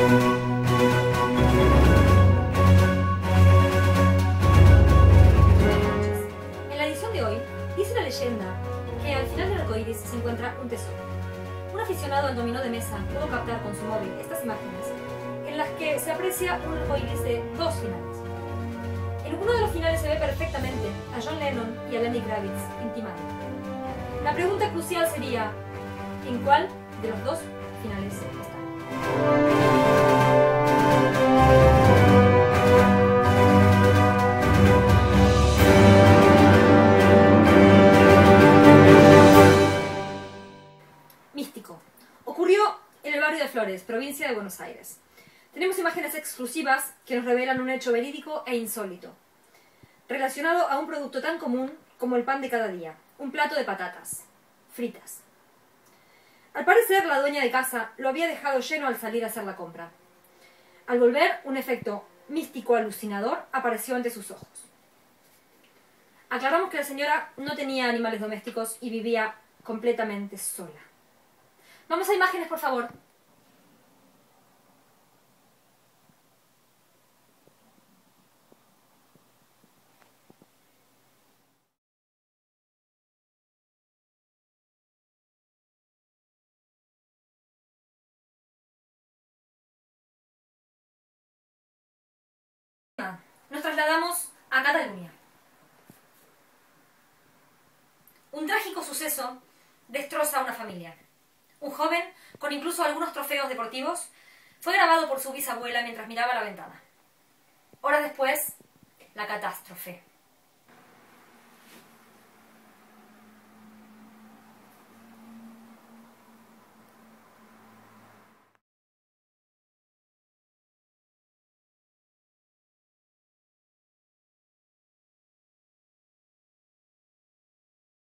En la edición de hoy, dice la leyenda que al final del arcoíris se encuentra un tesoro. Un aficionado al dominó de mesa pudo captar con su móvil estas imágenes, en las que se aprecia un arcoíris de dos finales. En uno de los finales se ve perfectamente a John Lennon y a Lenny Kravitz intimando. La pregunta crucial sería, ¿en cuál de los dos finales están? Místico. Ocurrió en el barrio de Flores, provincia de Buenos Aires. Tenemos imágenes exclusivas que nos revelan un hecho verídico e insólito, relacionado a un producto tan común como el pan de cada día, un plato de patatas fritas. Al parecer, la dueña de casa lo había dejado lleno al salir a hacer la compra. Al volver, un efecto místico alucinador apareció ante sus ojos. Aclaramos que la señora no tenía animales domésticos y vivía completamente sola. Vamos a imágenes, por favor. Nos trasladamos a Cataluña. Un trágico suceso destroza a una familia. Un joven, con incluso algunos trofeos deportivos, fue grabado por su bisabuela mientras miraba la ventana. Horas después, la catástrofe.